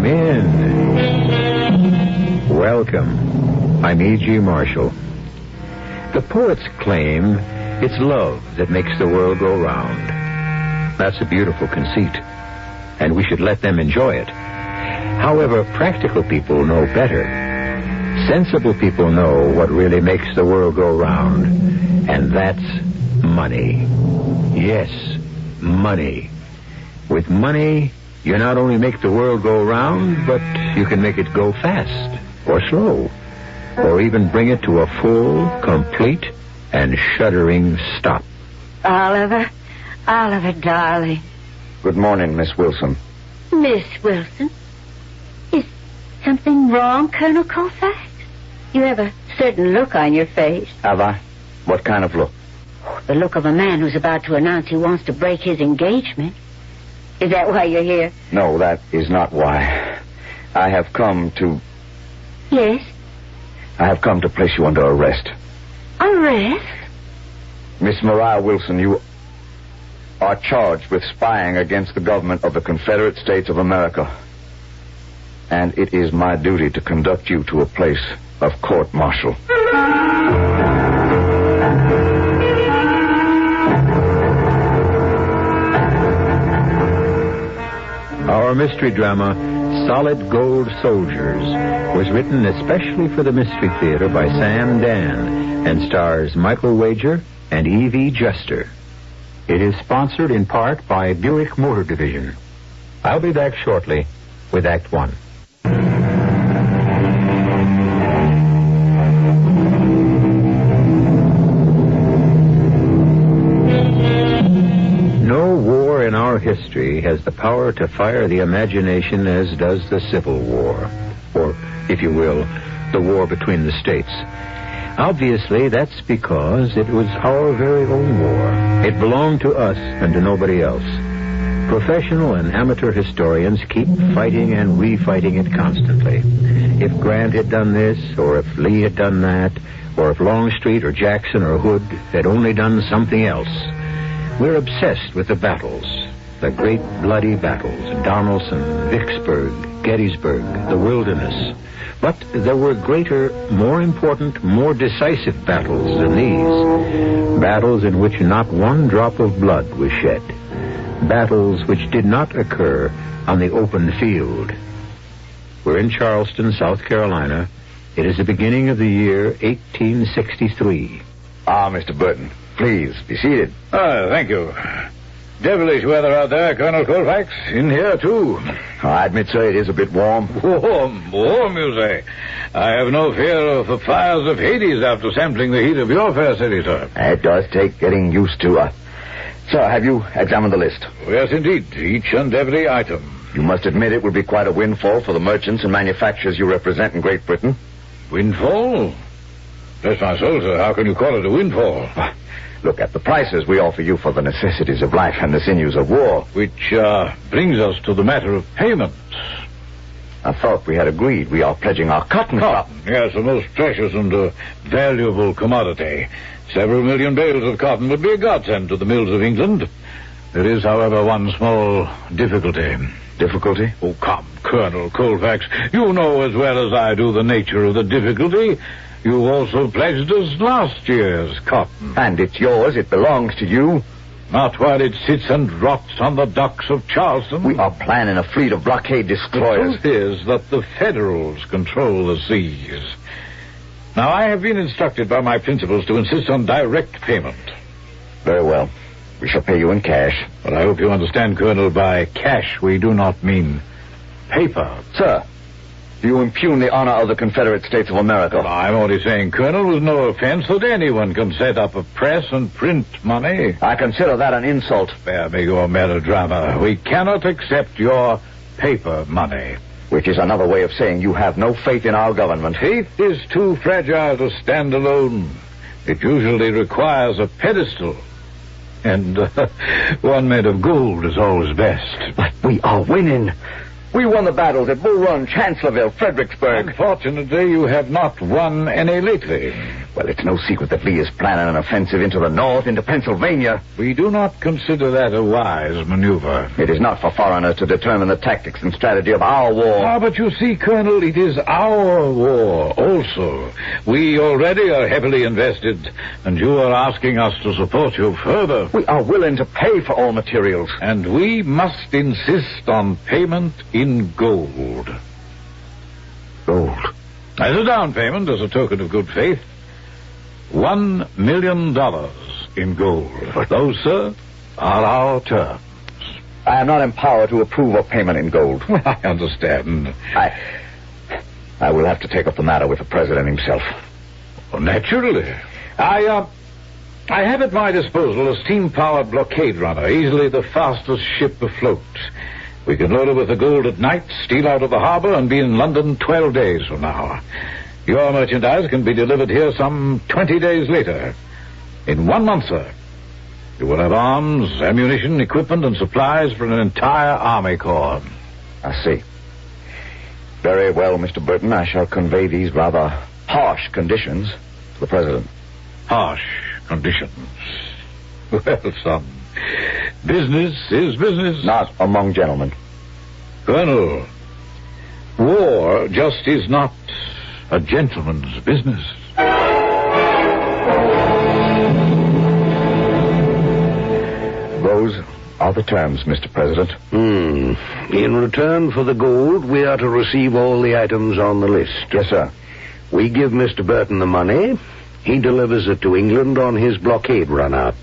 Come in. Welcome. I'm E.G. Marshall. The poets claim it's love that makes the world go round. That's a beautiful conceit, and we should let them enjoy it. However, practical people know better. Sensible people know what really makes the world go round, and that's money. Yes, money. With money, you not only make the world go round, but you can make it go fast or slow, or even bring it to a full, complete, and shuddering stop. Oliver, darling. Good morning, Miss Wilson. Miss Wilson? Is something wrong, Colonel Colfax? You have a certain look on your face. Have I? What kind of look? The look of a man who's about to announce he wants to break his engagement. Is that why you're here? No, that is not why. I have come to... Yes? I have come to place you under arrest. Arrest? Miss Mariah Wilson, you are charged with spying against the government of the Confederate States of America. And it is my duty to conduct you to a place of court-martial. Our mystery drama, Solid Gold Soldiers, was written especially for the Mystery Theater by Sam Dann and stars Michael Wager and Evie Juster. It is sponsored in part by Buick Motor Division. I'll be back shortly with Act One. No war in our history has the power to fire the imagination as does the Civil War, or, if you will, the war between the states. Obviously, that's because it was our very own war. It belonged to us and to nobody else. Professional and amateur historians keep fighting and refighting it constantly. If Grant had done this, or if Lee had done that, or if Longstreet or Jackson or Hood had only done something else. We're obsessed with the battles, the great bloody battles, Donelson, Vicksburg, Gettysburg, the Wilderness. But there were greater, more important, more decisive battles than these. Battles in which not one drop of blood was shed. Battles which did not occur on the open field. We're in Charleston, South Carolina. It is the beginning of the year 1863. Mr. Burton, please be seated. Thank you. Devilish weather out there, Colonel Colfax. In here, too. I admit, sir, it is a bit warm. Warm, you say? I have no fear of the fires of Hades after sampling the heat of your fair city, sir. It does take getting used to. Sir, have you examined the list? Yes, indeed. Each and every item. You must admit it would be quite a windfall for the merchants and manufacturers you represent in Great Britain. Windfall? Bless my soul, sir. How can you call it a windfall? Look at the prices we offer you for the necessities of life and the sinews of war. Which brings us to the matter of payment. I thought we had agreed we are pledging our cotton. Yes, a most precious and valuable commodity. Several million bales of cotton would be a godsend to the mills of England. There is, however, one small difficulty. Difficulty? Oh, come, Colonel Colfax. You know as well as I do the nature of the difficulty. You also pledged us last year's cotton. And it's yours. It belongs to you. Not while it sits and rots on the docks of Charleston. We are planning a fleet of blockade destroyers. The truth is that the Federals control the seas. Now, I have been instructed by my principals to insist on direct payment. Very well. We shall pay you in cash. But I hope you understand, Colonel, by cash we do not mean paper. Sir, do you impugn the honor of the Confederate States of America? Well, I'm only saying, Colonel, with no offense, that anyone can set up a press and print money. I consider that an insult. Spare me your melodrama. We cannot accept your paper money. Which is another way of saying you have no faith in our government. Faith is too fragile to stand alone. It usually requires a pedestal. And one made of gold is always best. But we are winning. We won the battles at Bull Run, Chancellorsville, Fredericksburg. Unfortunately, you have not won any lately. Well, it's no secret that Lee is planning an offensive into the north, into Pennsylvania. We do not consider that a wise maneuver. It is not for foreigners to determine the tactics and strategy of our war. Ah, but you see, Colonel, it is our war also. We already are heavily invested, and you are asking us to support you further. We are willing to pay for all materials. And we must insist on payment in gold. Gold? As a down payment, as a token of good faith, $1 million in gold. Those, sir, are our terms. I am not empowered to approve of payment in gold. Well, I understand. I will have to take up the matter with the president himself. Well, naturally. I have at my disposal a steam-powered blockade runner, easily the fastest ship afloat. We can load her with the gold at night, steal out of the harbor, and be in London 12 days from now. Your merchandise can be delivered here some 20 days later. In 1 month, sir, you will have arms, ammunition, equipment, and supplies for an entire army corps. I see. Very well, Mr. Burton. I shall convey these rather harsh conditions to the president. Harsh conditions? Well, son, business is business. Not among gentlemen. Colonel, war just is not a gentleman's business. Those are the terms, Mr. President. In return for the gold, we are to receive all the items on the list. Yes, sir. We give Mr. Burton the money. He delivers it to England on his blockade runner.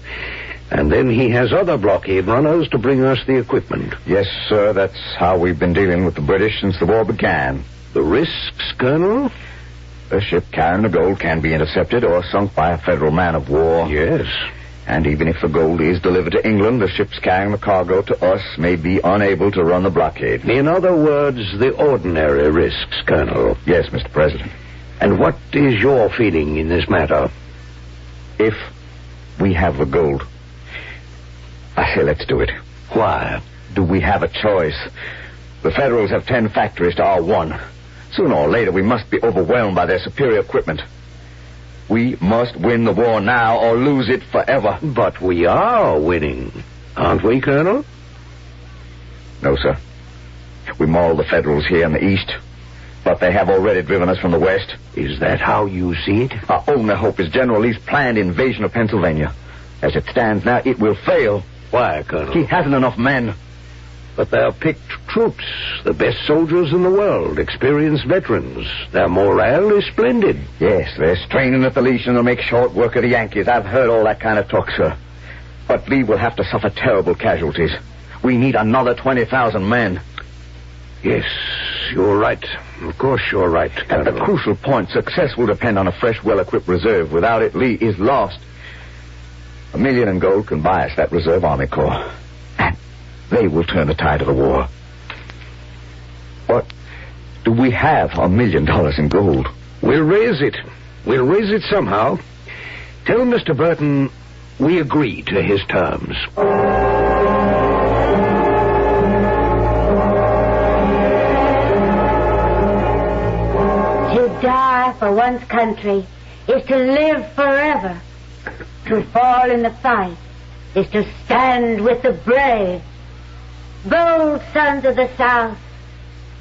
And then he has other blockade runners to bring us the equipment. Yes, sir. That's how we've been dealing with the British since the war began. The risks, Colonel? A ship carrying the gold can be intercepted or sunk by a federal man of war. Yes. And even if the gold is delivered to England, the ships carrying the cargo to us may be unable to run the blockade. In other words, the ordinary risks, Colonel. Yes, Mr. President. And what is your feeling in this matter? If we have the gold, I say let's do it. Why? Do we have a choice? The Federals have 10 factories to our 1. Sooner or later, we must be overwhelmed by their superior equipment. We must win the war now or lose it forever. But we are winning, aren't we, Colonel? No, sir. We maul the Federals here in the east, but they have already driven us from the west. Is that how you see it? Our only hope is General Lee's planned invasion of Pennsylvania. As it stands now, it will fail. Why, Colonel? He hasn't enough men. But they're picked troops, the best soldiers in the world, experienced veterans. Their morale is splendid. Yes, they're straining at the leash and they'll make short work of the Yankees. I've heard all that kind of talk, sir. But Lee will have to suffer terrible casualties. We need another 20,000 men. Yes, you're right. Of course you're right, Colonel. At the crucial point, success will depend on a fresh, well-equipped reserve. Without it, Lee is lost. $1 million in gold can buy us that reserve army corps. And they will turn the tide of the war. What do we have $1 million in gold? We'll raise it. We'll raise it somehow. Tell Mr. Burton we agree to his terms. To die for one's country is to live forever. To fall in the fight is to stand with the brave. Bold sons of the South,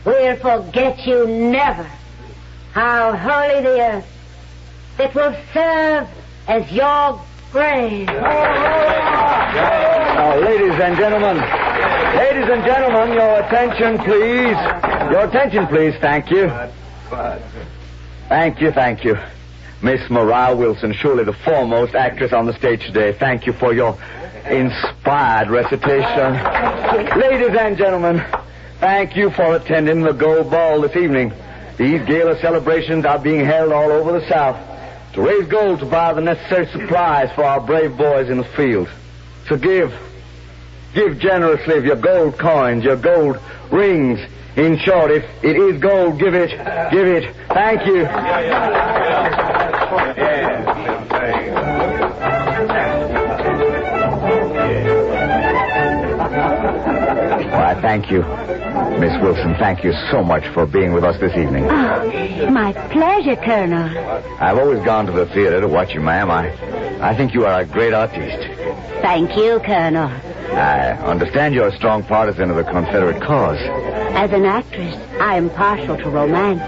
we'll forget you never. How holy the earth that will serve as your grave. Ladies and gentlemen, your attention, please. Your attention, please. Thank you. Thank you. Miss Mariah Wilson, surely the foremost actress on the stage today. Thank you for your inspired recitation. Ladies and gentlemen, thank you for attending the Gold Ball this evening. These gala celebrations are being held all over the South to raise gold to buy the necessary supplies for our brave boys in the field. So give generously of your gold coins, your gold rings. In short, if it is gold, give it. Thank you. Well, I thank Thank you. Miss Wilson, thank you so much for being with us this evening. Oh, my pleasure, Colonel. I've always gone to the theater to watch you, ma'am. I think you are a great artiste. Thank you, Colonel. I understand you're a strong partisan of the Confederate cause. As an actress, I am partial to romance.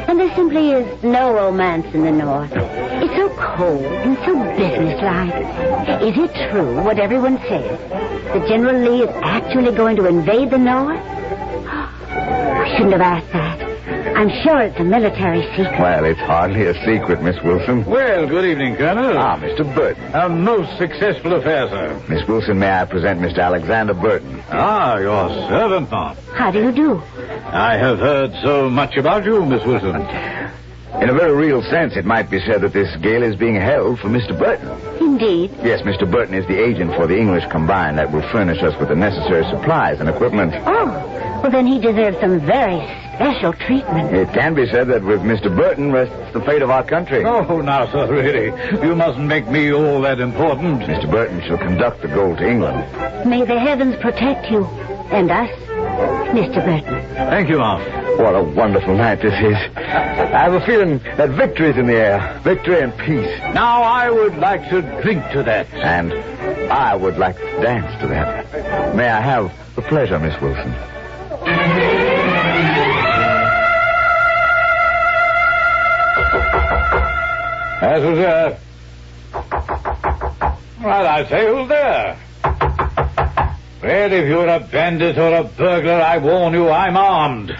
And there simply is no romance in the North. It's so cold and so businesslike. Is it true, what everyone says, that General Lee is actually going to invade the North? I shouldn't have asked that. I'm sure it's a military secret. Well, it's hardly a secret, Miss Wilson. Well, good evening, Colonel. Mr. Burton. A most successful affair, sir. Miss Wilson, may I present Mr. Alexander Burton? Your servant, ma'am. How do you do? I have heard so much about you, Miss Wilson. In a very real sense, it might be said that this gala is being held for Mr. Burton. Indeed. Yes, Mr. Burton is the agent for the English Combine that will furnish us with the necessary supplies and equipment. Oh, well, then he deserves some very special treatment. It can be said that with Mr. Burton rests the fate of our country. Oh, now, sir, really. You mustn't make me all that important. Mr. Burton shall conduct the gold to England. May the heavens protect you and us, Mr. Burton. Thank you, ma'am. What a wonderful night this is. I have a feeling that victory is in the air. Victory and peace. Now, I would like to drink to that. And I would like to dance to that. May I have the pleasure, Miss Wilson? As was there. Well, I say, who's there? Well, if you're a bandit or a burglar, I warn you, I'm armed.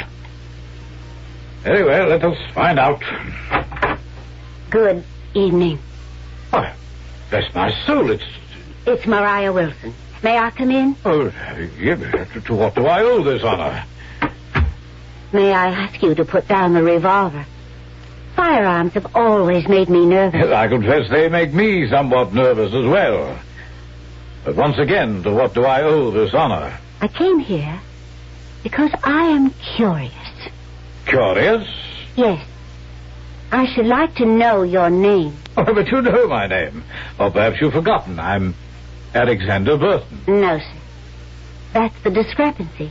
Very well, let us find out. Good evening. Why, bless my soul, It's Maria Wilson. May I come in? Oh, to what do I owe this honor? May I ask you to put down the revolver? Firearms have always made me nervous. I confess they make me somewhat nervous as well. But once again, to what do I owe this honor? I came here because I am curious. Curious? Yes. I should like to know your name. Oh, but you know my name. Or perhaps you've forgotten. I'm Alexander Burton. No, sir. That's the discrepancy.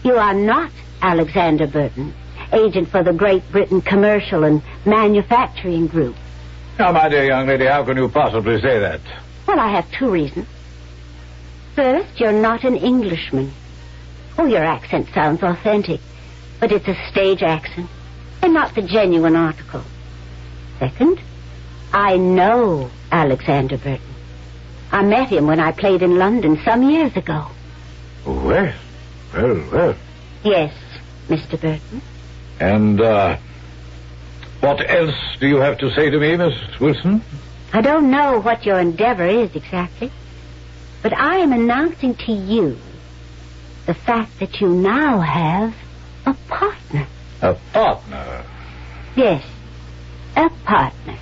You are not Alexander Burton, agent for the Great Britain Commercial and Manufacturing Group. Now, my dear young lady, how can you possibly say that? Well, I have two reasons. First, you're not an Englishman. Oh, your accent sounds authentic, but it's a stage accent and not the genuine article. Second, I know Alexander Burton. I met him when I played in London some years ago. Well. Yes, Mr. Burton. And, what else do you have to say to me, Miss Wilson? I don't know what your endeavor is exactly, but I am announcing to you the fact that you now have a partner. A partner? Yes, a partner.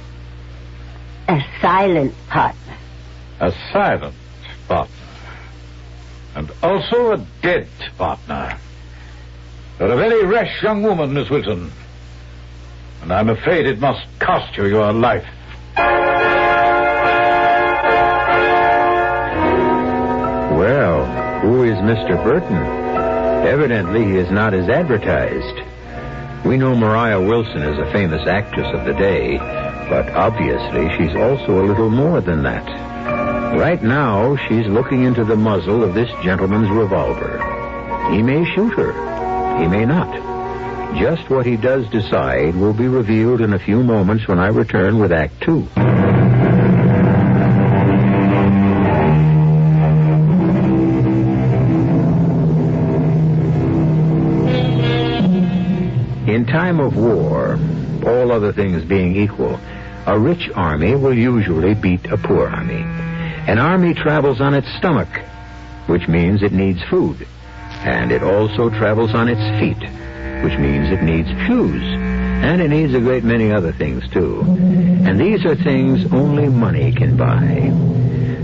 A silent partner. A silent partner. And also a dead partner. You're a very rash young woman, Miss Wilson. And I'm afraid it must cost you your life. Well, who is Mr. Burton? Evidently, he is not as advertised. We know Maria Wilson is a famous actress of the day, but obviously she's also a little more than that. Right now, she's looking into the muzzle of this gentleman's revolver. He may shoot her. He may not. Just what he does decide will be revealed in a few moments when I return with Act 2. In time of war, all other things being equal, a rich army will usually beat a poor army. An army travels on its stomach, which means it needs food. And it also travels on its feet, which means it needs shoes. And it needs a great many other things, too. And these are things only money can buy.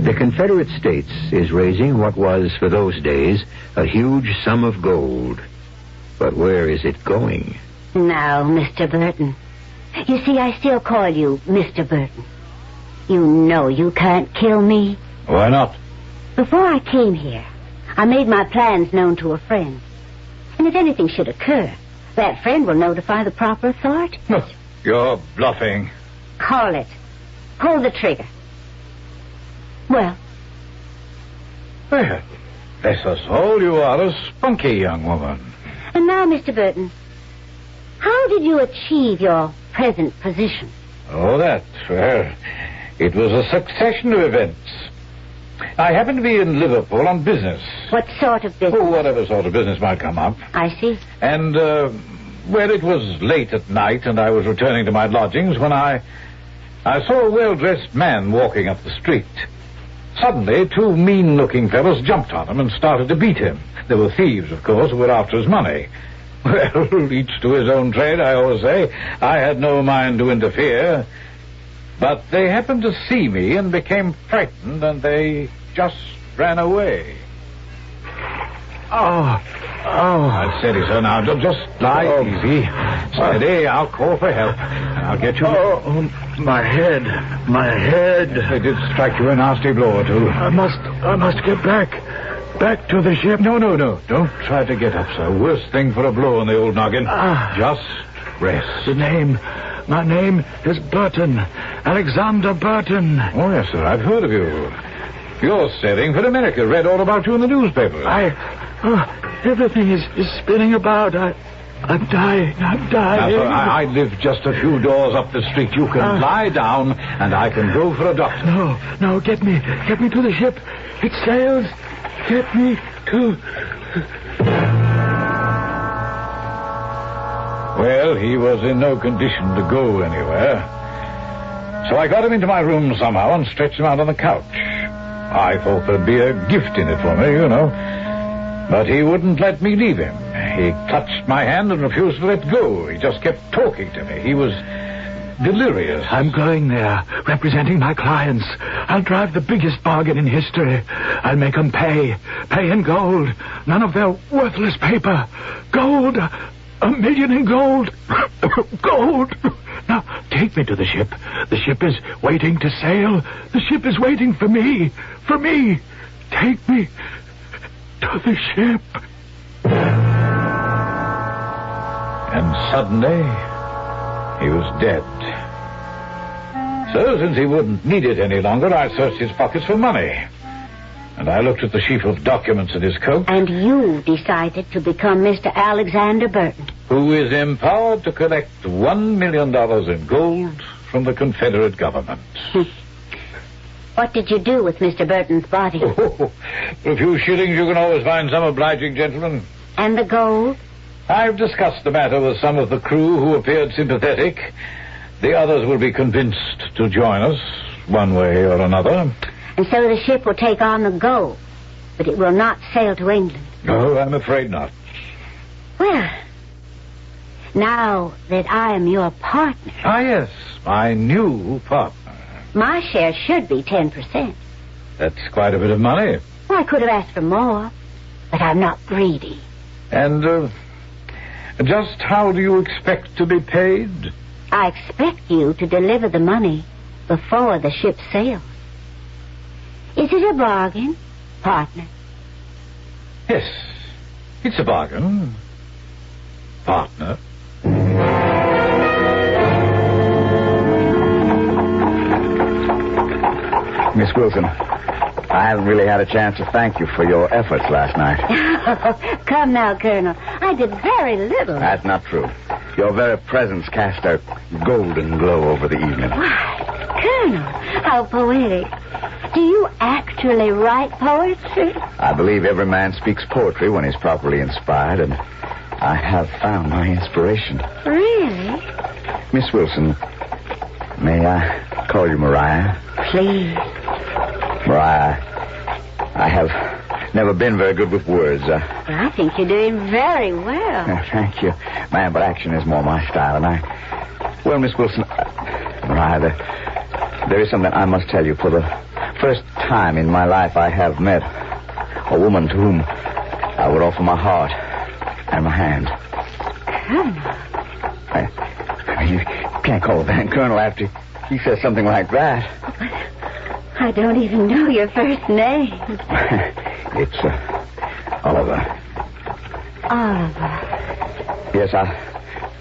The Confederate States is raising what was, for those days, a huge sum of gold. But where is it going? Now, Mr. Burton. You see, I still call you Mr. Burton. You know you can't kill me. Why not? Before I came here, I made my plans known to a friend. And if anything should occur, that friend will notify the proper authorities. You're bluffing. Call it. Pull the trigger. Well, Bless us all, you are a spunky young woman. and now, Mr. Burton, how did you achieve your present position? Oh, that. Well, it was a succession of events. I happened to be in Liverpool on business. What sort of business? Oh, whatever sort of business might come up. I see. And, well, it was late at night, and I was returning to my lodgings when I saw a well-dressed man walking up the street. Suddenly, two mean-looking fellows jumped on him and started to beat him. They were thieves, of course, who were after his money. Well, each to his own trade, I always say. I had no mind to interfere. But they happened to see me and became frightened, and they just ran away. Oh. Steady, sir. Now, just lie easy. Steady. I'll call for help. I'll get you... Oh, my head. They did strike you a nasty blow or two. I must get back to the ship. No. Don't try to get up, sir. Worst thing for a blow on the old noggin. Just rest. My name is Burton. Alexander Burton. Oh, yes, sir. I've heard of you. You're sailing for America. Read all about you in the newspaper. Everything is spinning about. I'm dying. Now, sir, I live just a few doors up the street. You can lie down, and I can go for a doctor. No, get me to the ship. It sails. Get me to... Well, he was in no condition to go anywhere. So I got him into my room somehow and stretched him out on the couch. I thought there'd be a gift in it for me, you know. But he wouldn't let me leave him. He clutched my hand and refused to let go. He just kept talking to me. He was delirious. I'm going there, representing my clients. I'll drive the biggest bargain in history. I'll make them pay in gold. None of their worthless paper. Gold. $1 million in gold. Gold. Now, take me to the ship. The ship is waiting to sail. The ship is waiting for me. For me. Take me to the ship. And suddenly, he was dead. So, since he wouldn't need it any longer, I searched his pockets for money. And I looked at the sheaf of documents in his coat. And you decided to become Mr. Alexander Burton. Who is empowered to collect $1 million in gold from the Confederate government. What did you do with Mr. Burton's body? For a few shillings, you can always find some obliging gentleman. And the gold? I've discussed the matter with some of the crew who appeared sympathetic. The others will be convinced to join us, one way or another. And so the ship will take on the gold, but it will not sail to England. No, I'm afraid not. Well, now that I am your partner... Ah, yes, my new partner. My share should be 10%. That's quite a bit of money. Well, I could have asked for more, but I'm not greedy. And, just how do you expect to be paid? I expect you to deliver the money before the ship sails. Is it a bargain, partner? Yes, it's a bargain, partner. Miss Wilson, I haven't really had a chance to thank you for your efforts last night. Come now, Colonel. I did very little. That's not true. Your very presence cast a golden glow over the evening. Why, Colonel, how poetic. Do you actually write poetry? I believe every man speaks poetry when he's properly inspired, and I have found my inspiration. Really? Miss Wilson, may I call you Mariah? Please. Mariah, I have never been very good with words. I think you're doing very well. Thank you, ma'am, but action is more my style, and Well, Miss Wilson, Mariah, there is something I must tell you. For the first time in my life, I have met a woman to whom I would offer my heart and my hand. Colonel. You can't call a man Colonel after he says something like that. I don't even know your first name. Oliver. Oliver. Yes,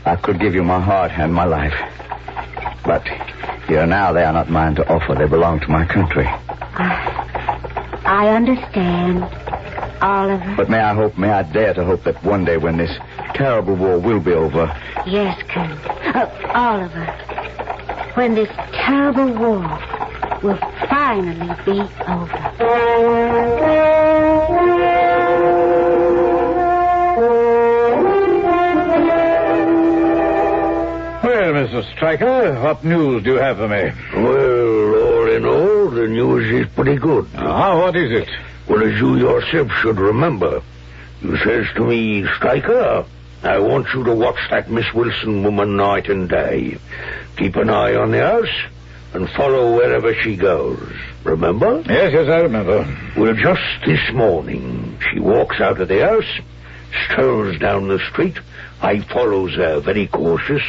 I could give you my heart and my life. But here now, they are not mine to offer. They belong to my country. I understand, Oliver. But may I dare to hope that one day when this terrible war will be over. Yes, Colonel. Oliver, when this terrible war will finally be over. Well, Mr. Stryker, what news do you have for me? Well, all in all, the news is pretty good. What is it? Well, as you yourself should remember, you says to me, Stryker, I want you to watch that Miss Wilson woman night and day. Keep an eye on the house and follow wherever she goes. Remember? Yes, I remember. Well, just this morning, she walks out of the house, strolls down the street. I follows her, very cautious,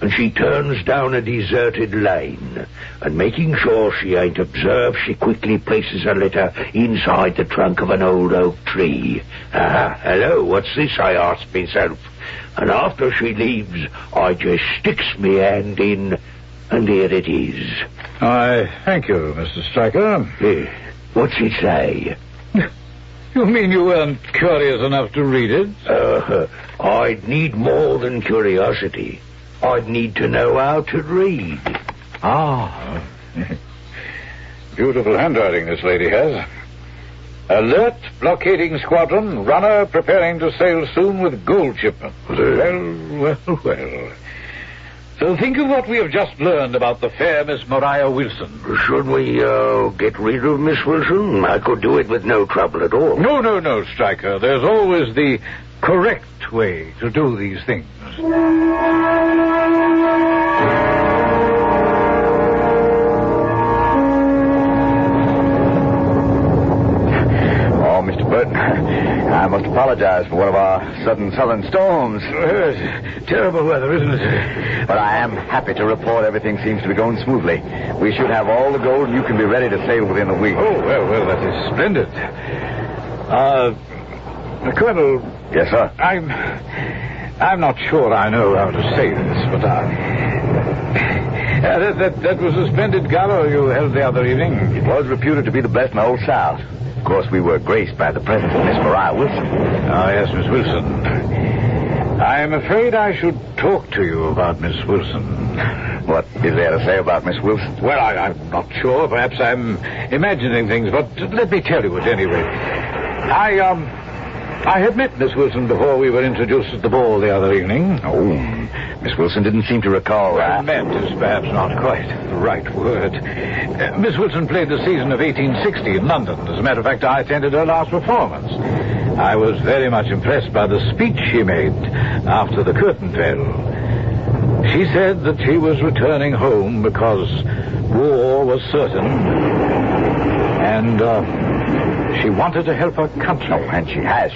and she turns down a deserted lane. And making sure she ain't observed, she quickly places her letter inside the trunk of an old oak tree. Hello, what's this, I ask myself. And after she leaves, I just sticks me hand in, and here it is. I thank you, Mr. Stryker. What's it say? You mean you weren't curious enough to read it? I'd need more than curiosity. I'd need to know how to read. Beautiful handwriting this lady has. Alert, blockading squadron, runner preparing to sail soon with gold shipment. Well. So think of what we have just learned about the fair Miss Maria Wilson. Should we, get rid of Miss Wilson? I could do it with no trouble at all. No, Stryker. There's always the correct way to do these things. Oh, Mr. Burton, I must apologize for one of our sudden southern storms. Terrible weather, isn't it? But I am happy to report everything seems to be going smoothly. We should have all the gold, and you can be ready to sail within a week. Oh, well, that is splendid. Colonel... Yes, sir? I'm not sure I know how to say this, but that was a splendid gala you held the other evening. It was reputed to be the best in the whole South. Of course, we were graced by the presence of Miss Maria Wilson. Yes, Miss Wilson. I'm afraid I should talk to you about Miss Wilson. What is there to say about Miss Wilson? Well, I'm not sure. Perhaps I'm imagining things, but let me tell you at any rate. I had met Miss Wilson before we were introduced at the ball the other evening. Oh, Miss Wilson didn't seem to recall that. Met is perhaps not quite the right word. Miss Wilson played the season of 1860 in London. As a matter of fact, I attended her last performance. I was very much impressed by the speech she made after the curtain fell. She said that she was returning home because war was certain, and she wanted to help her country. Oh, and she has.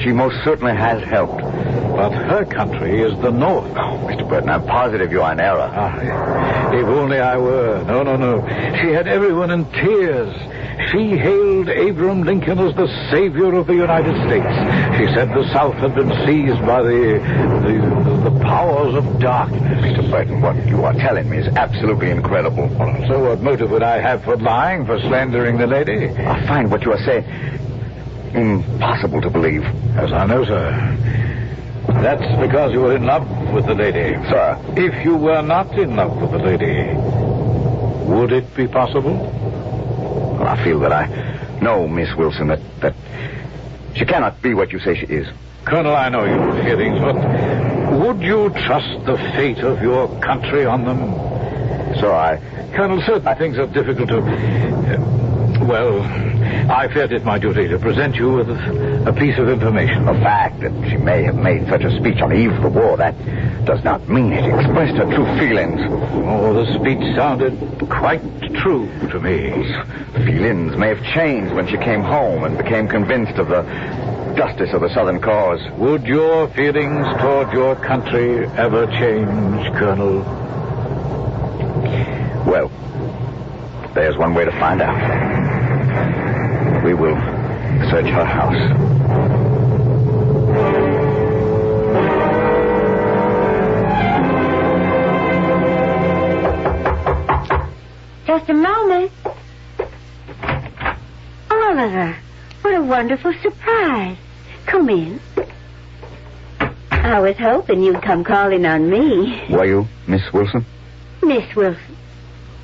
She most certainly has helped. But her country is the North. Oh, Mr. Burton, I'm positive you are in error. If only I were. No. She had everyone in tears. She hailed Abraham Lincoln as the savior of the United States. She said the South had been seized by the powers of darkness. Mr. Burton, what you are telling me is absolutely incredible. So what motive would I have for lying, for slandering the lady? I find what you are saying impossible to believe. As I know, sir. That's because you were in love with the lady. Sir. If you were not in love with the lady, would it be possible? Well, I feel that I know Miss Wilson, that she cannot be what you say she is. Colonel, I know your feelings, but would you trust the fate of your country on them? So Colonel, certain things are difficult to... I felt it my duty to present you with a piece of information. The fact that she may have made such a speech on the eve of the war, that does not mean it expressed her true feelings. Oh, the speech sounded quite true to me. Those feelings may have changed when she came home and became convinced of the justice of the Southern cause. Would your feelings toward your country ever change, Colonel? Well, there's one way to find out. We will Search her house. Just a moment. Oliver, what a wonderful surprise. Come in. I was hoping you'd come calling on me. Were you, Miss Wilson? Miss Wilson.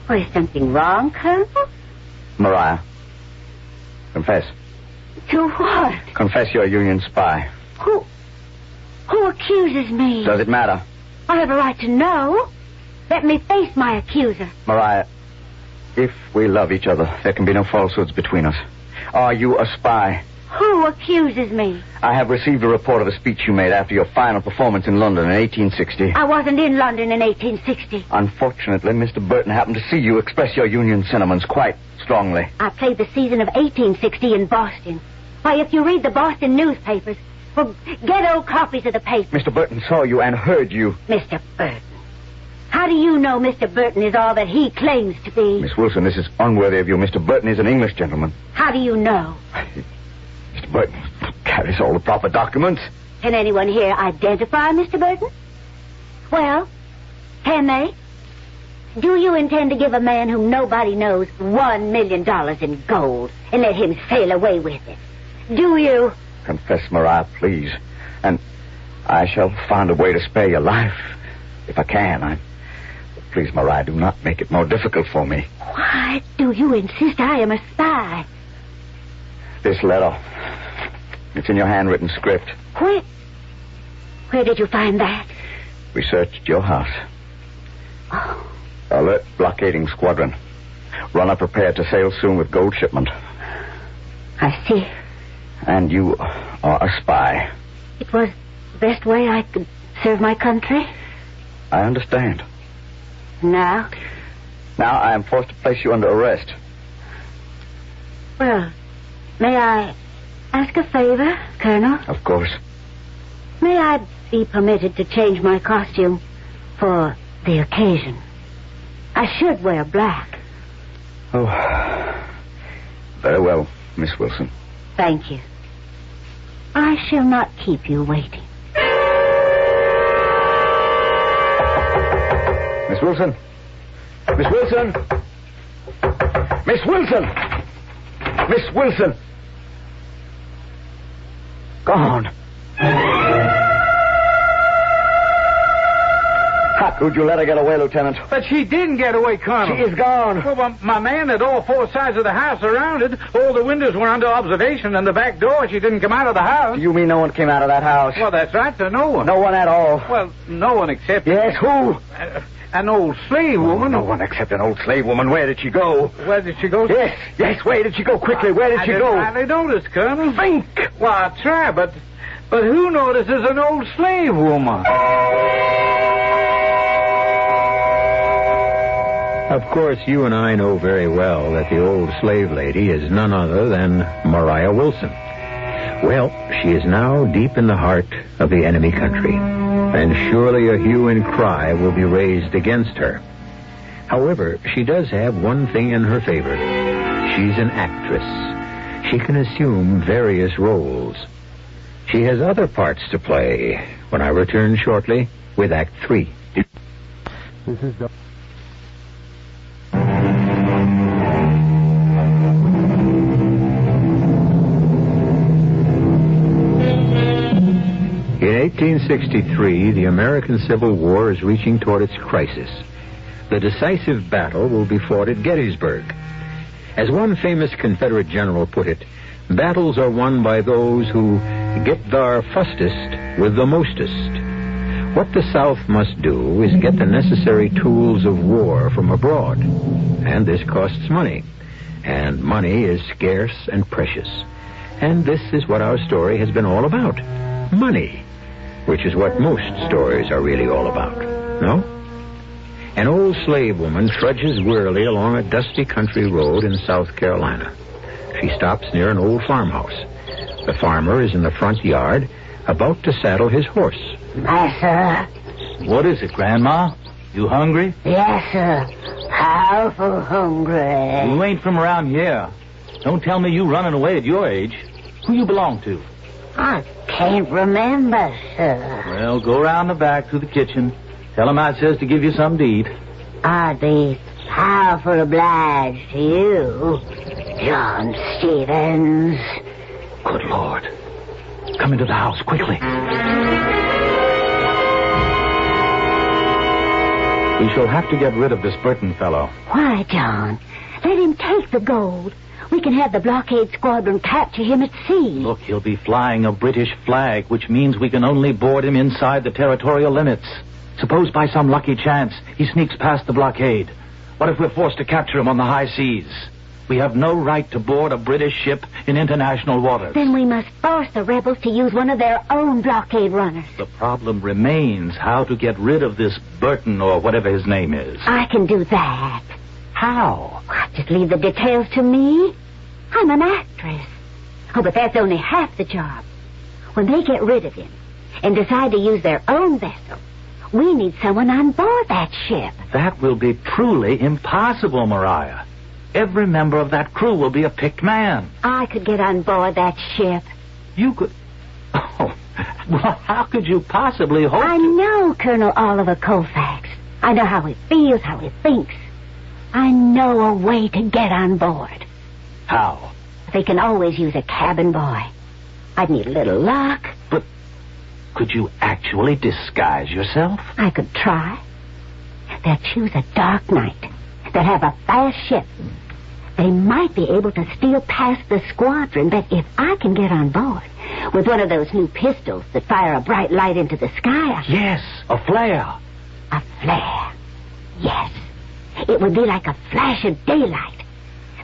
Oh, is something wrong, Colonel? Mariah. Confess. To what? Confess you're a Union spy. Who accuses me? Does it matter? I have a right to know. Let me face my accuser. Mariah, if we love each other, there can be no falsehoods between us. Are you a spy? Who accuses me? I have received a report of a speech you made after your final performance in London in 1860. I wasn't in London in 1860. Unfortunately, Mr. Burton happened to see you express your Union sentiments quite strongly. I played the season of 1860 in Boston. Why, if you read the Boston newspapers, well, get old copies of the paper. Mr. Burton saw you and heard you. Mr. Burton. How do you know Mr. Burton is all that he claims to be? Miss Wilson, this is unworthy of you. Mr. Burton is an English gentleman. How do you know? Mr. Burton carries all the proper documents. Can anyone here identify Mr. Burton? Well, can they? Do you intend to give a man whom nobody knows $1 million in gold and let him sail away with it? Do you? Confess, Mariah, please. And I shall find a way to spare your life. If I can, Please, Mariah, do not make it more difficult for me. Why do you insist I am a spy? This letter. It's in your handwritten script. Where did you find that? We searched your house. Oh. Alert blockading squadron. Runner prepared to sail soon with gold shipment. I see. And you are a spy. It was the best way I could serve my country. I understand. Now? Now I am forced to place you under arrest. Well, may I ask a favor, Colonel? Of course. May I be permitted to change my costume for the occasion? I should wear black. Oh, very well, Miss Wilson. Thank you. I shall not keep you waiting. Miss Wilson! Miss Wilson! Miss Wilson! Miss Wilson! Gone. How could you let her get away, Lieutenant? But she didn't get away, Colonel. She is gone. Well, my man had all four sides of the house surrounded. All the windows were under observation, and the back door, she didn't come out of the house. You mean no one came out of that house? Well, that's right, sir. No one. No one at all. Well, no one except... Yes, who? An old slave woman. No one except an old slave woman. Where did she go? Where did she go? Yes, where did she go? Quickly, where did she go? I didn't notice, Colonel. Think! Well, I try, but who notices an old slave woman? Of course, you and I know very well that the old slave lady is none other than Mariah Wilson. Well, she is now deep in the heart of the enemy country, and surely a hue and cry will be raised against her. However, she does have one thing in her favor. She's an actress. She can assume various roles. She has other parts to play when I return shortly with Act 3. This is In 1863, the American Civil War is reaching toward its crisis. The decisive battle will be fought at Gettysburg. As one famous Confederate general put it, battles are won by those who get thar fustest with the mostest. What the South must do is get the necessary tools of war from abroad. And this costs money. And money is scarce and precious. And this is what our story has been all about. Money. Which is what most stories are really all about. No? An old slave woman trudges wearily along a dusty country road in South Carolina. She stops near an old farmhouse. The farmer is in the front yard, about to saddle his horse. Massa. What is it, Grandma? You hungry? Yes, sir. Powerful hungry. You ain't from around here. Don't tell me you running away at your age. Who you belong to? I can't remember, sir. Well, go around the back to the kitchen. Tell him I says to give you something to eat. I'd be powerful obliged to you, John Stevens. Good Lord. Come into the house, quickly. We shall have to get rid of this Burton fellow. Why, John? Let him take the gold. We can have the blockade squadron capture him at sea. Look, he'll be flying a British flag, which means we can only board him inside the territorial limits. Suppose by some lucky chance he sneaks past the blockade. What if we're forced to capture him on the high seas? We have no right to board a British ship in international waters. Then we must force the rebels to use one of their own blockade runners. The problem remains how to get rid of this Burton or whatever his name is. I can do that. How? Just leave the details to me. I'm an actress. Oh, but that's only half the job. When they get rid of him and decide to use their own vessel, we need someone on board that ship. That will be truly impossible, Mariah. Every member of that crew will be a picked man. I could get on board that ship. You could... Oh, well, how could you possibly hope I know Colonel Oliver Colfax. I know how he feels, how he thinks. I know a way to get on board. How? They can always use a cabin boy. I'd need a little luck. But could you actually disguise yourself? I could try. They'll choose a dark night. They'll have a fast ship. They might be able to steal past the squadron, but if I can get on board with one of those new pistols that fire a bright light into the sky... Yes, a flare. A flare. Yes. It would be like a flash of daylight.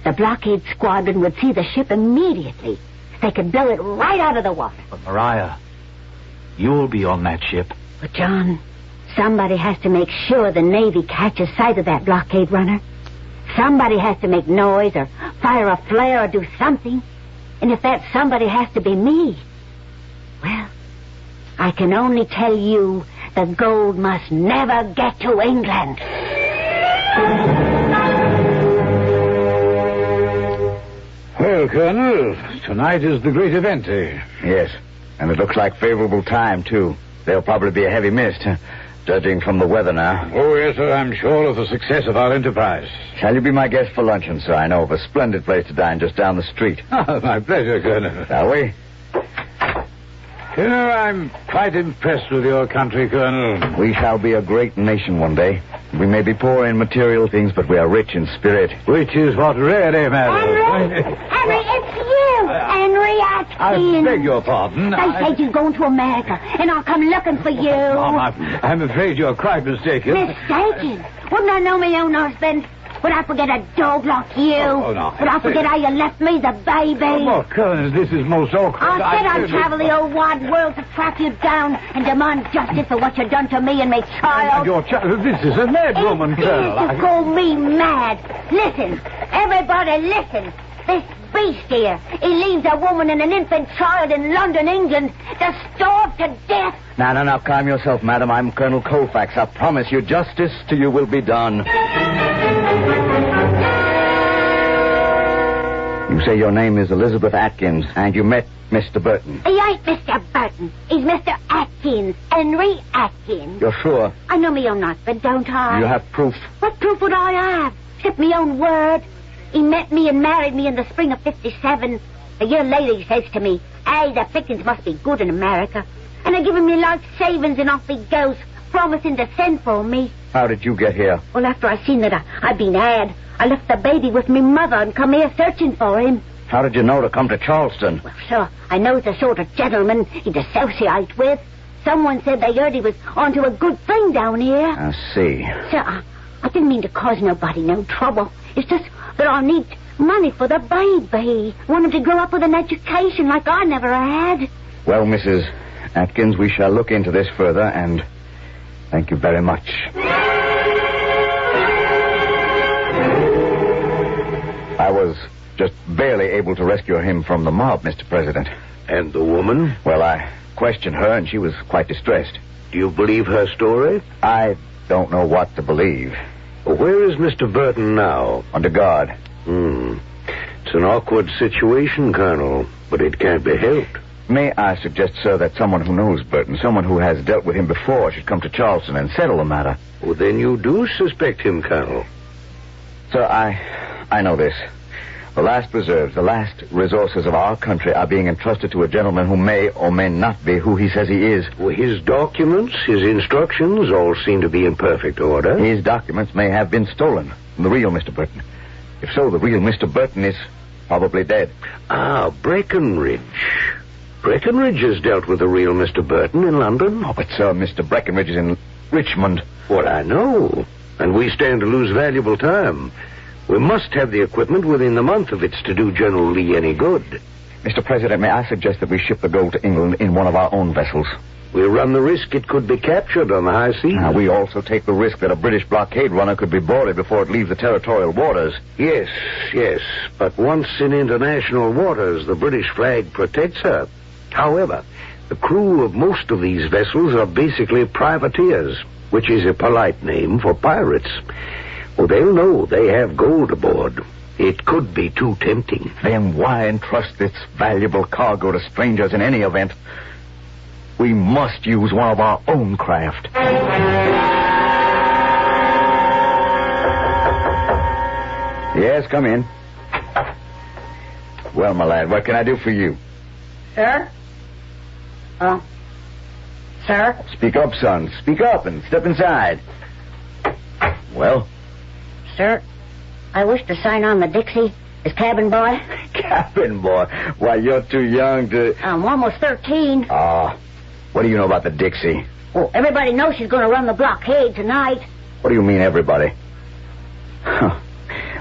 The blockade squadron would see the ship immediately. They could blow it right out of the water. But, Mariah, you'll be on that ship. But, John, somebody has to make sure the Navy catches sight of that blockade runner. Somebody has to make noise or fire a flare or do something. And if that somebody has to be me, well, I can only tell you the gold must never get to England. Well, Colonel, tonight is the great event, eh? Yes, and it looks like favorable time, too. There'll probably be a heavy mist, judging from the weather now. Oh, yes, sir, I'm sure of the success of our enterprise. Shall you be my guest for luncheon, sir? I know of a splendid place to dine just down the street. Oh, my pleasure, Colonel. Shall we? You know, I'm quite impressed with your country, Colonel. We shall be a great nation one day. We may be poor in material things, but we are rich in spirit. Which is what really matters. Henry, it's you! Henry Atkins. I beg your pardon. They said you're going to America, and I'll come looking for you. Mom, I'm afraid you're quite mistaken. Mistaken? Wouldn't I know my own husband? Would I forget a dog like you? Oh, no. Would I forget how you left me, the baby? Oh, Colonel, this is most awkward. I said I'd travel the old wide world to track you down and demand justice for what you done to me and my child. Your child, this is a mad woman, It Colonel. is to call me mad. Listen, everybody listen. This beast here, he leaves a woman and an infant child in London, England, to starve to death. Now, calm yourself, madam. I'm Colonel Colfax. I promise you justice to you will be done. You say your name is Elizabeth Atkins, and you met Mr. Burton. He ain't Mr. Burton. He's Mr. Atkins. Henry Atkins. You're sure? I know me own husband, don't I? You have proof? What proof would I have? Except me own word. He met me and married me in the spring of 57. A year later he says to me, "Hey, the pickings must be good in America." And they're giving me life savings and off he goes, promising to send for me. How did you get here? Well, after I seen that I'd been had, I left the baby with me mother and come here searching for him. How did you know to come to Charleston? Well, sir, I know the sort of gentleman he'd associate with. Someone said they heard he was onto a good thing down here. I see. Sir, I didn't mean to cause nobody no trouble. It's just that I need money for the baby. Want him to grow up with an education like I never had. Well, Mrs. Atkins, we shall look into this further, and thank you very much. I was just barely able to rescue him from the mob, Mr. President. And the woman? Well, I questioned her, and she was quite distressed. Do you believe her story? I don't know what to believe. Where is Mr. Burton now? Under guard. It's It's an awkward situation, Colonel, but it can't be helped. May I suggest, sir, that someone who knows Burton, someone who has dealt with him before, should come to Charleston and settle the matter? Well, then you do suspect him, Colonel. Sir, I know this. The last reserves, the last resources of our country are being entrusted to a gentleman who may or may not be who he says he is. Well, his documents, his instructions, all seem to be in perfect order. His documents may have been stolen from the real Mr. Burton. If so, the real Mr. Burton is probably dead. Ah, Breckenridge. Breckenridge has dealt with the real Mr. Burton in London. Oh, but, sir, Mr. Breckenridge is in Richmond. Well, I know. And we stand to lose valuable time. We must have the equipment within the month if it's to do General Lee any good. Mr. President, may I suggest that we ship the gold to England in one of our own vessels? We run the risk it could be captured on the high seas. We also take the risk that a British blockade runner could be boarded before it leaves the territorial waters. Yes. But once in international waters, the British flag protects her. However, the crew of most of these vessels are basically privateers, which is a polite name for pirates. Well, they'll know they have gold aboard. It could be too tempting. Then why entrust this valuable cargo to strangers in any event? We must use one of our own craft. Yes, come in. Well, my lad, what can I do for you? Sir? Sir? Speak up, son. Speak up and step inside. Well? Sir, I wish to sign on the Dixie as cabin boy. Cabin boy? Why, you're too young to... I'm almost 13. What do you know about the Dixie? Well, everybody knows she's going to run the blockade tonight. What do you mean, everybody?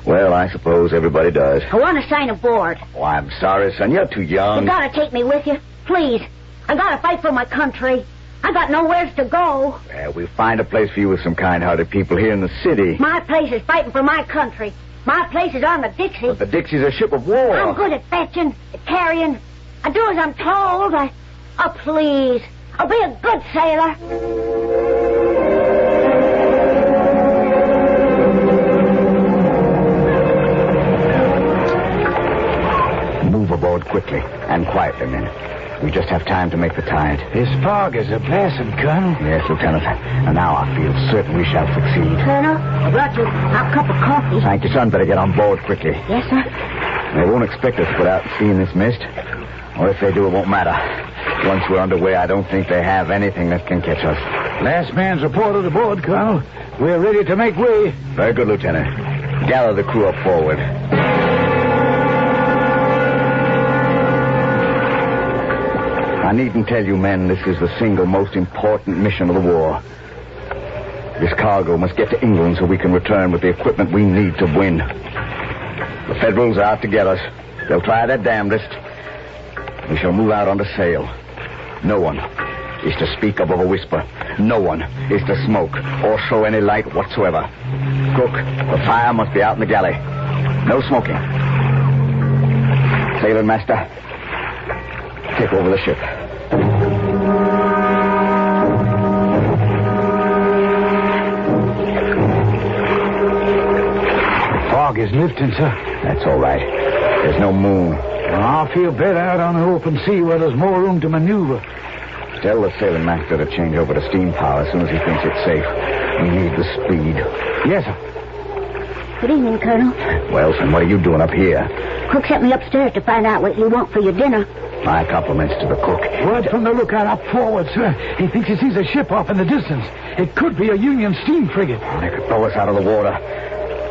Well, I suppose everybody does. I want to sign aboard. Oh, I'm sorry, son. You're too young. You got to take me with you. Please. I got to fight for my country. I got nowhere to go. Well, we'll find a place for you with some kind-hearted people here in the city. My place is fighting for my country. My place is on the Dixie. But the Dixie's a ship of war. I'm good at fetching, at carrying. I do as I'm told. Oh, please. I'll be a good sailor. Move aboard quickly and quietly, men. We just have time to make the tide. This fog is a blessing, Colonel. Yes, Lieutenant. And now I feel certain we shall succeed. Colonel, I brought you a cup of coffee. Thank you, son. Better get on board quickly. Yes, sir. They won't expect us to put out to sea in this mist. Or if they do, it won't matter. Once we're underway, I don't think they have anything that can catch us. Last man's reported aboard, Colonel. We're ready to make way. Very good, Lieutenant. Gather the crew up forward. I needn't tell you, men, this is the single most important mission of the war. This cargo must get to England so we can return with the equipment we need to win. The Federals are out to get us. They'll try their damnedest. We shall move out under sail. No one is to speak above a whisper. No one is to smoke or show any light whatsoever. Cook, the fire must be out in the galley. No smoking. Sailor master, take over the ship. The fog is lifting, sir. That's all right. There's no moon. Well, I'll feel better out on the open sea where there's more room to maneuver. Tell the sailing master to change over to steam power as soon as he thinks it's safe. We need the speed. Yes, sir. Good evening, Colonel. Well, son, what are you doing up here? Cook sent me upstairs to find out what you want for your dinner. My compliments to the cook. Word from the lookout up forward, sir. He thinks he sees a ship off in the distance. It could be a Union steam frigate. They could throw us out of the water.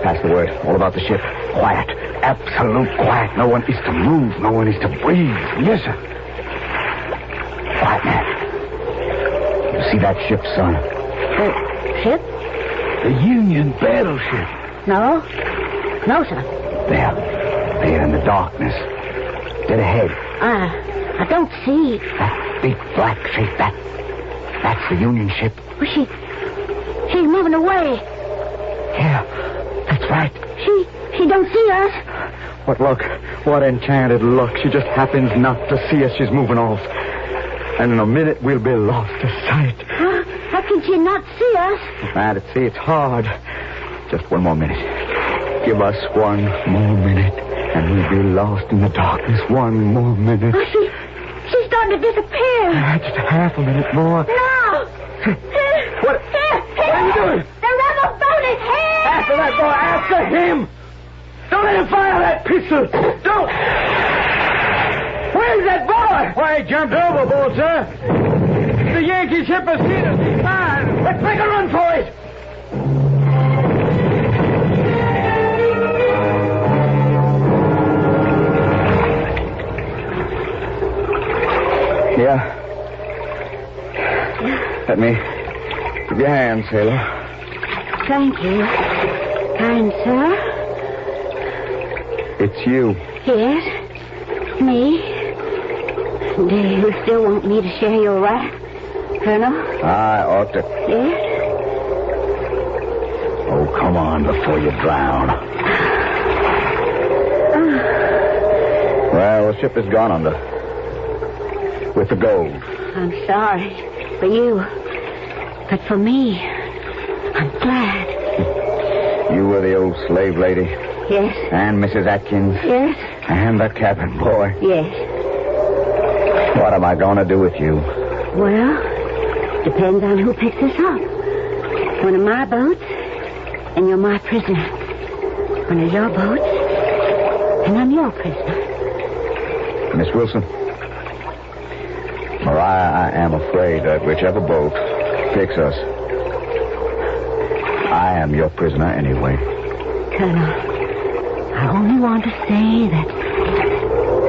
Pass the word. All about the ship. Quiet. Absolute quiet. No one is to move. No one is to breathe. Yes, sir. Quiet, man. You see that ship, son? The ship? The Union battleship. No. No, sir. There in the darkness. Dead ahead. I don't see. That big black shape, that's the Union ship. Well, she's moving away. Yeah, that's right. She don't see us. What luck. What enchanted luck. She just happens not to see us. She's moving off. And in a minute, we'll be lost to sight. How can she not see us? Man, it's hard. Just one more minute. Give us one more minute. And we'll be lost in the darkness one more minute. Oh, she's starting to disappear. Just a half a minute more. No! What? Here! What are you doing? The rebel boat is here! After that boy, after him! Don't let him fire that pistol! Don't! Where's that boy? Why, he jumped overboard, sir. The Yankee ship has seen us. He's mine. Let's make a run for it! Yeah. Let me give your hand, sailor. Thank you, kind sir. It's you. Yes, me. Do you still want me to share your wrath, Colonel? I ought to. Yes? Oh, come on before you drown. Well, the ship is gone under. With the gold. I'm sorry for you, but for me, I'm glad. You were the old slave lady. Yes? And Mrs. Atkins. Yes? And the cabin boy. Yes. What am I going to do with you? Well, depends on who picks us up. One of my boats, and you're my prisoner. One of your boats, and I'm your prisoner. Miss Wilson. Mariah, I am afraid that whichever boat picks us, I am your prisoner anyway. Colonel, I only want to say that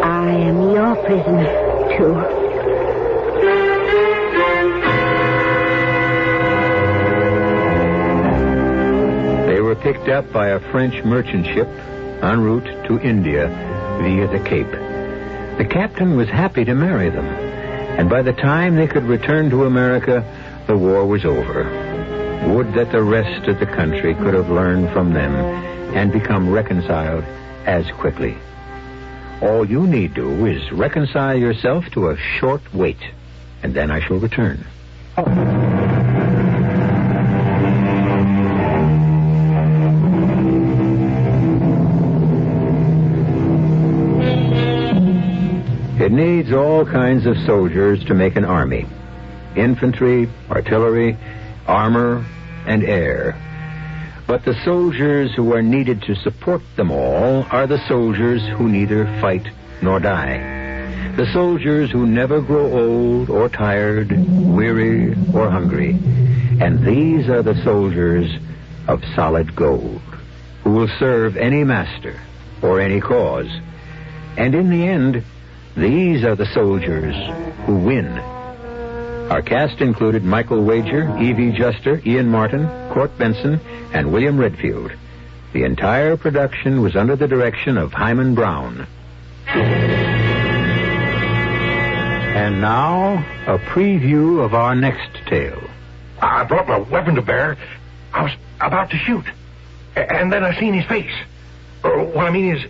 I am your prisoner, too. They were picked up by a French merchant ship en route to India via the Cape. The captain was happy to marry them, and by the time they could return to America, the war was over. Would that the rest of the country could have learned from them and become reconciled as quickly. All you need do is reconcile yourself to a short wait, and then I shall return. It needs all kinds of soldiers to make an army. Infantry, artillery, armor, and air. But the soldiers who are needed to support them all are the soldiers who neither fight nor die. The soldiers who never grow old or tired, weary or hungry. And these are the soldiers of solid gold, who will serve any master or any cause. And in the end, these are the soldiers who win. Our cast included Michael Wager, Evie Juster, Ian Martin, Court Benson, and William Redfield. The entire production was under the direction of Hyman Brown. And now, a preview of our next tale. I brought my weapon to bear. I was about to shoot. And then I seen his face. What I mean is,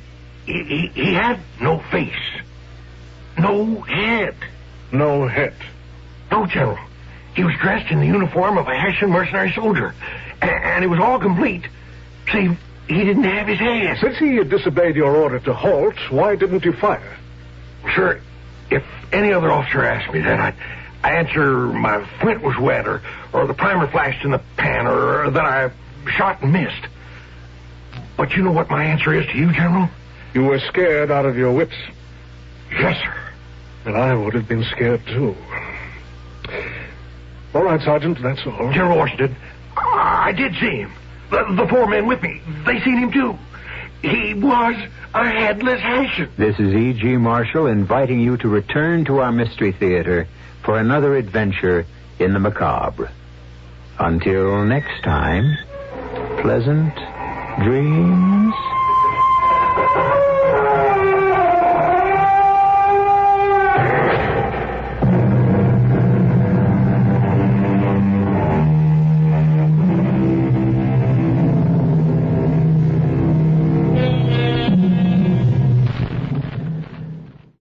he had no face. No head. No head. No, General. He was dressed in the uniform of a Hessian mercenary soldier. And it was all complete, save he didn't have his hands. Since he had disobeyed your order to halt, why didn't you fire? Sir, if any other officer asked me that, I'd answer my flint was wet, or the primer flashed in the pan, or that I shot and missed. But you know what my answer is to you, General? You were scared out of your wits. Yes, sir. And I would have been scared, too. All right, Sergeant, that's all. General Washington, I did see him. The four men with me, they seen him, too. He was a headless Hessian. This is E.G. Marshall inviting you to return to our Mystery Theater for another adventure in the macabre. Until next time, pleasant dreams.